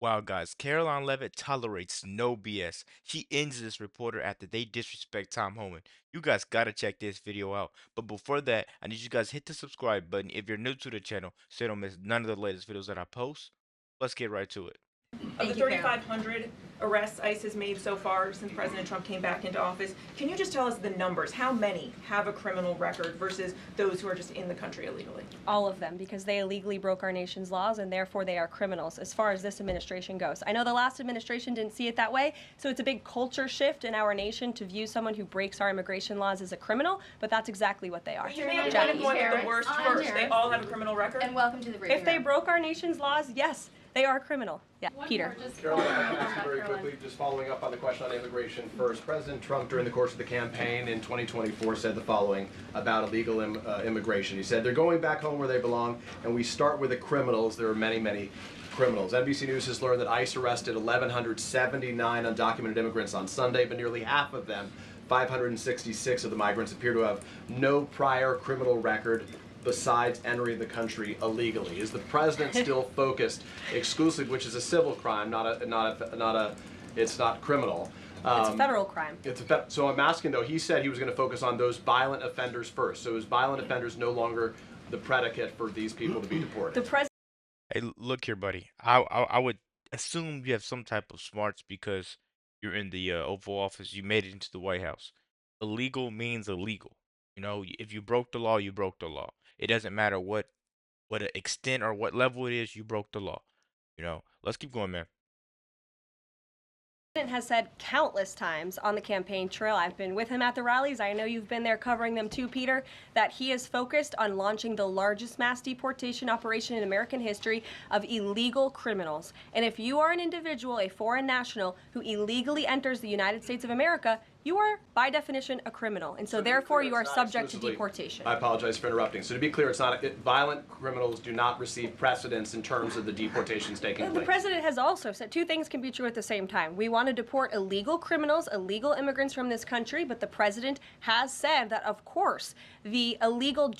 Wow, guys, Caroline Leavitt tolerates no BS. She ends this reporter after they disrespect Tom Homan. You guys gotta check this video out. But before that, I need you guys to hit the subscribe button if you're new to the channel so you don't miss none of the latest videos that I post. Let's get right to it. Of the 3,500 arrests ICE has made so far since President Trump came back into office, can you just tell us the numbers? How many have a criminal record versus those who are just in the country illegally? All of them, because they illegally broke our nation's laws and therefore they are criminals as far as this administration goes. I know the last administration didn't see it that way, so it's a big culture shift in our nation to view someone who breaks our immigration laws as a criminal, but that's exactly what they are. You made a point of going with the worst first. They all have a criminal record? And welcome to the briefing If they room. broke our nation's laws, yes, they are a criminal. Yeah, Peter. Caroline, I can ask you very quickly, just following up on the question on immigration first. President Trump, during the course of the campaign in 2024, said the following about illegal immigration. He said, they're going back home where they belong, and we start with the criminals. There are many, many criminals. NBC News has learned that ICE arrested 1,179 undocumented immigrants on Sunday, but nearly half of them, 566 of the migrants, appear to have no prior criminal record besides entering the country illegally. Is the president still focused exclusively, which is a civil crime, it's not criminal? It's a federal crime. So I'm asking though, he said he was going to focus on those violent offenders first. So is violent offenders no longer the predicate for these people to be deported? The president. Hey, look here, buddy. I would assume you have some type of smarts because you're in the Oval Office. You made it into the White House. Illegal means illegal. You know, if you broke the law, you broke the law. It doesn't matter what extent or what level it is, you broke the law. You know, let's keep going, man. President has said countless times on the campaign trail, I've been with him at the rallies, I know you've been there covering them too, Peter, that he is focused on launching the largest mass deportation operation in American history of illegal criminals. And if you are an individual, a foreign national, who illegally enters the United States of America, you are, by definition, a criminal. And so therefore, you are subject to deportation. I apologize for interrupting. So to be clear, it's not violent criminals do not receive precedence in terms of the deportations taking place. The president has also said two things can be true at the same time. We want to deport illegal criminals, illegal immigrants from this country, but the president has said that, of course, the illegal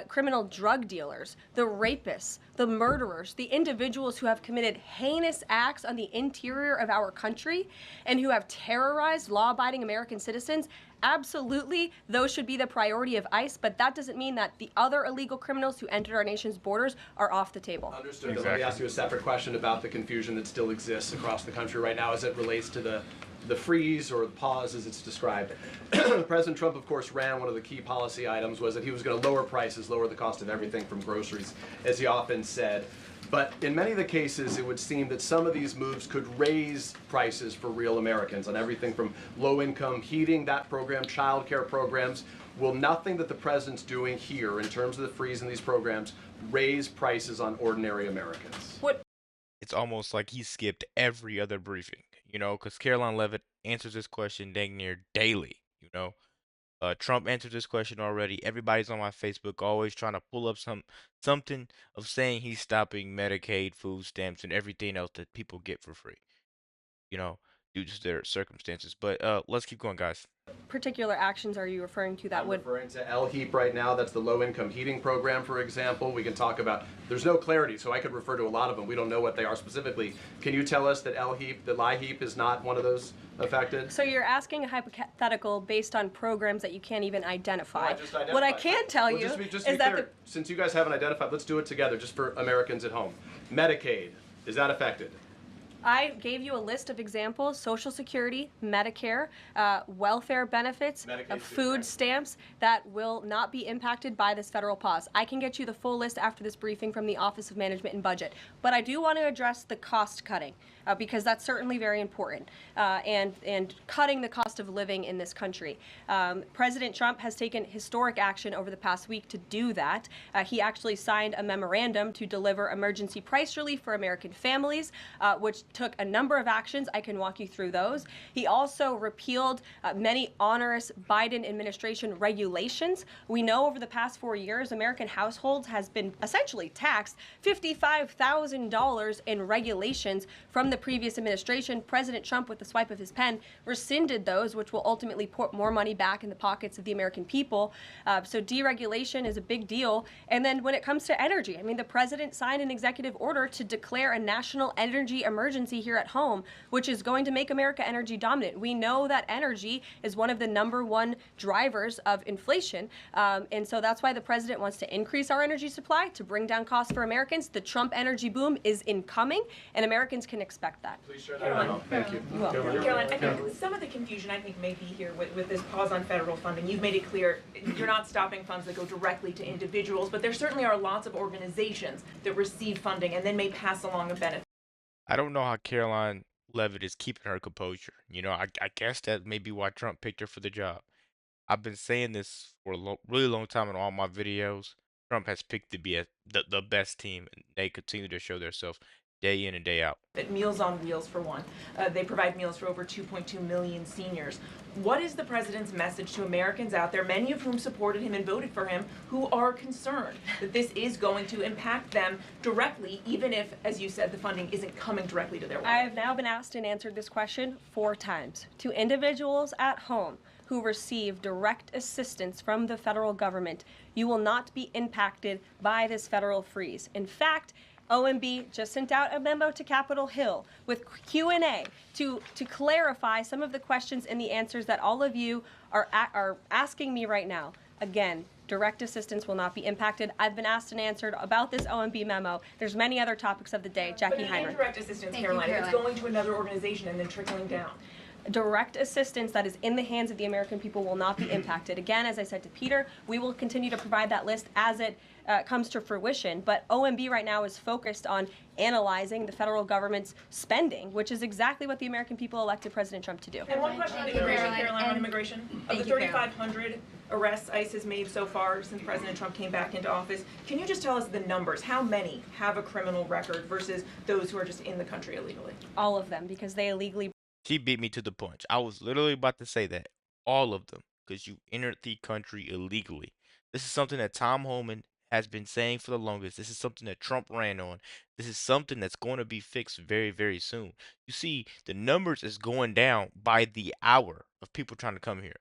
criminal drug dealers, the rapists, the murderers, the individuals who have committed heinous acts on the interior of our country and who have terrorized law-abiding American citizens, absolutely, those should be the priority of ICE, but that doesn't mean that the other illegal criminals who entered our nation's borders are off the table. Understood. Exactly. Let me ask you a separate question about the confusion that still exists across the country right now as it relates to the freeze or the pause as it's described. President Trump, of course, ran one of the key policy items was that he was going to lower prices, lower the cost of everything from groceries, as he often said. But in many of the cases, it would seem that some of these moves could raise prices for real Americans on everything from low-income heating, that program, child care programs. Will nothing that the president's doing here in terms of the freeze in these programs raise prices on ordinary Americans? It's almost like he skipped every other briefing, you know, because Caroline Leavitt answers this question dang near daily, you know. Trump answered this question already. Everybody's on my Facebook always trying to pull up something of saying he's stopping Medicaid, food stamps, and everything else that people get for free, you know, due to their circumstances. But let's keep going, guys. Particular actions are you referring to that I'm would... referring to LHEAP right now. That's the low-income heating program, for example. We can talk about, there's no clarity, so I could refer to a lot of them. We don't know what they are specifically. Can you tell us that LHEAP is not one of those affected? So you're asking a hypothetical based on programs that you can't even identify. No, I just identified. What I can tell you just is that since you guys haven't identified, let's do it together just for Americans at home. Medicaid, is that affected? I gave you a list of examples: Social Security, Medicare, welfare benefits, food stamps that will not be impacted by this federal pause. I can get you the full list after this briefing from the Office of Management and Budget. But I do want to address the cost cutting because that's certainly very important and cutting the cost of living in this country. President Trump has taken historic action over the past week to do that. He actually signed a memorandum to deliver emergency price relief for American families, which took a number of actions. I can walk you through those. He also repealed many onerous Biden administration regulations. We know over the past 4 years, American households has been essentially taxed $55,000 in regulations from the previous administration. President Trump, with the swipe of his pen, rescinded those, which will ultimately put more money back in the pockets of the American people. So deregulation is a big deal. And then when it comes to energy, I mean, the president signed an executive order to declare a national energy emergency urgency here at home, which is going to make America energy dominant. We know that energy is one of the #1 drivers of inflation, and so that's why the president wants to increase our energy supply to bring down costs for Americans. The Trump energy boom is incoming, and Americans can expect that. Please share that memo. Thank you. Caroline, I think some of the confusion may be here with this pause on federal funding. You've made it clear you're not stopping funds that go directly to individuals, but there certainly are lots of organizations that receive funding and then may pass along a benefit. I don't know how Caroline Leavitt is keeping her composure. I guess that may be why Trump picked her for the job. I've been saying this for a really long time in all my videos. Trump has picked to be the best team, and they continue to show themselves day in and day out. Meals on Wheels, for one. They provide meals for over 2.2 million seniors. What is the president's message to Americans out there, many of whom supported him and voted for him, who are concerned that this is going to impact them directly, even if, as you said, the funding isn't coming directly to their wallet? I have now been asked and answered this question 4 times. To individuals at home who receive direct assistance from the federal government, you will not be impacted by this federal freeze. In fact, OMB just sent out a memo to Capitol Hill with Q&A to clarify some of the questions and the answers that all of you are asking me right now. Again, direct assistance will not be impacted. I've been asked and answered about this OMB memo. There's many other topics of the day. Jackie Heimer. But indirect assistance, Caroline, if it's going to another organization and then trickling down. Direct assistance that is in the hands of the American people will not be impacted. Again, as I said to Peter, we will continue to provide that list as it comes to fruition. But OMB right now is focused on analyzing the federal government's spending, which is exactly what the American people elected President Trump to do. And one question on immigration, Caroline, on immigration. Of the 3,500 arrests ICE has made so far since President Trump came back into office, can you just tell us the numbers? How many have a criminal record versus those who are just in the country illegally? All of them, because they illegally. She beat me to the punch. I was literally about to say that. All of them. Because you entered the country illegally. This is something that Tom Homan has been saying for the longest. This is something that Trump ran on. This is something that's going to be fixed very, very soon. You see, the numbers is going down by the hour of people trying to come here.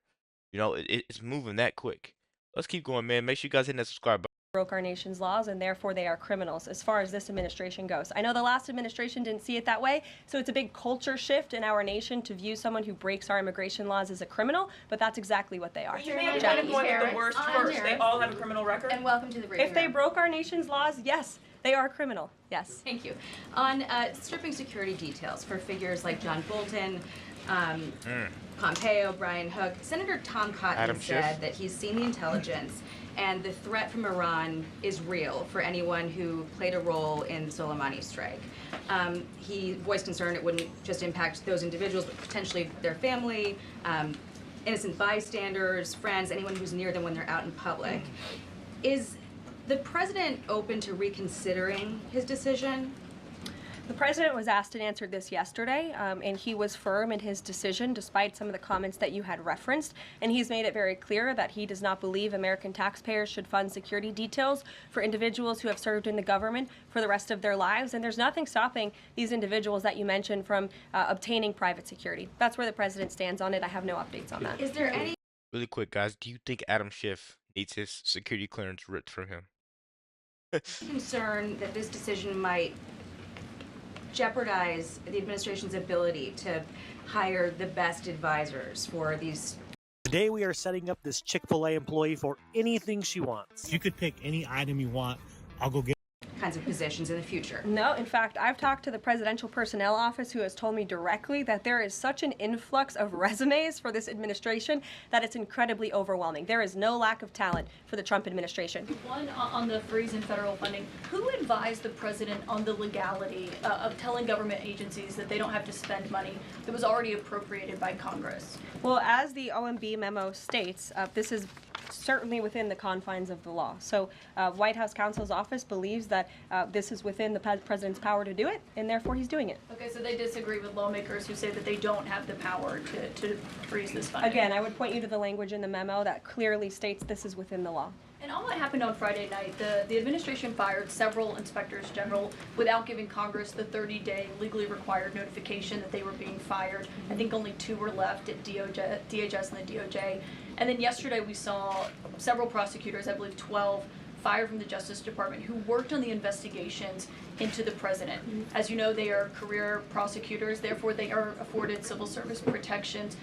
It's moving that quick. Let's keep going, man. Make sure you guys hit that subscribe button. Broke our nation's laws, and therefore they are criminals as far as this administration goes. I know the last administration didn't see it that way, so it's a big culture shift in our nation to view someone who breaks our immigration laws as a criminal, but that's exactly what they are. You made a point of the worst first. They all have a criminal record. And welcome to the briefing If they room. broke our nation's laws, yes, they are criminal. Yes. Thank you. On stripping security details for figures like John Bolton, Pompeo, Brian Hook, Senator Tom Cotton said that he's seen the intelligence and the threat from Iran is real for anyone who played a role in the Soleimani strike. He voiced concern it wouldn't just impact those individuals, but potentially their family, innocent bystanders, friends, anyone who's near them when they're out in public. Is the president open to reconsidering his decision? The president was asked and answered this yesterday, and he was firm in his decision despite some of the comments that you had referenced. And he's made it very clear that he does not believe American taxpayers should fund security details for individuals who have served in the government for the rest of their lives. And there's nothing stopping these individuals that you mentioned from obtaining private security. That's where the president stands on it. I have no updates on that. Is there any Really quick, guys. Do you think Adam Schiff needs his security clearance ripped from him? concern that this decision might jeopardize the administration's ability to hire the best advisors for these? Today we are setting up this Chick-fil-A employee for anything she wants. You could pick any item you want. I'll go get kinds of positions in the future. No, in fact, I've talked to the Presidential Personnel Office, who has told me directly that there is such an influx of resumes for this administration that it's incredibly overwhelming. There is no lack of talent for the Trump administration. One, on the freeze in federal funding, who advised the president on the legality of telling government agencies that they don't have to spend money that was already appropriated by Congress? Well, as the OMB memo states, this is certainly within the confines of the law. So White House counsel's office believes that this is within the president's power to do it, and therefore he's doing it. Okay, so they disagree with lawmakers who say that they don't have the power to freeze this funding. Again, I would point you to the language in the memo that clearly states this is within the law. And on what happened on Friday night, the administration fired several inspectors general without giving Congress the 30-day legally required notification that they were being fired. I think only 2 were left at DHS and the DOJ. And then yesterday we saw several prosecutors, I believe 12, fired from the Justice Department who worked on the investigations into the president. As you know, they are career prosecutors, therefore they are afforded civil service protections.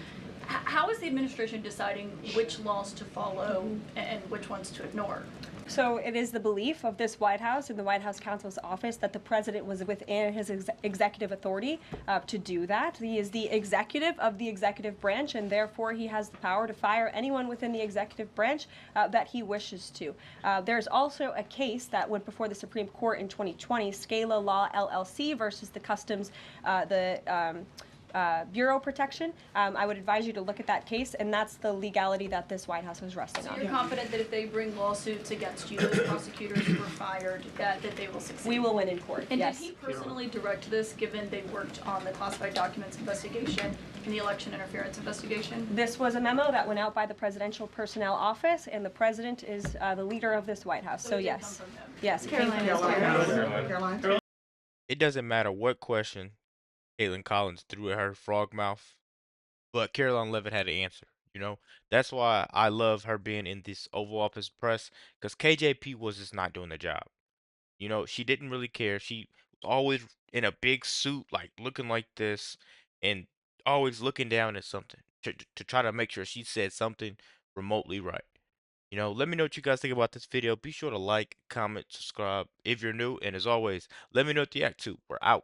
How is the administration deciding which laws to follow and which ones to ignore? So it is the belief of this White House and the White House counsel's office that the president was within his executive authority to do that. He is the executive of the executive branch, and therefore he has the power to fire anyone within the executive branch that he wishes to. There's also a case that went before the Supreme Court in 2020, Scala Law LLC versus the Customs, Bureau protection. I would advise you to look at that case, and that's the legality that this White House was resting So on. you're confident that if they bring lawsuits against you, those prosecutors who were fired, that they will succeed? We will win in court, And yes. did he personally direct this, given they worked on the classified documents investigation and the election interference investigation? This was a memo that went out by the Presidential Personnel Office, and the president is the leader of this White House. So it did come yes, from them. yes, it came from this White House. It doesn't matter what question Caitlin Collins threw at her frog mouth, but Caroline Leavitt had an answer. You know, that's why I love her being in this Oval Office press, because KJP was just not doing the job. You know, she didn't really care. She was always in a big suit, like looking like this, and always looking down at something to try to make sure she said something remotely right. You know, let me know what you guys think about this video. Be sure to like, comment, subscribe if you're new, and as always, let me know what you act to. We're out.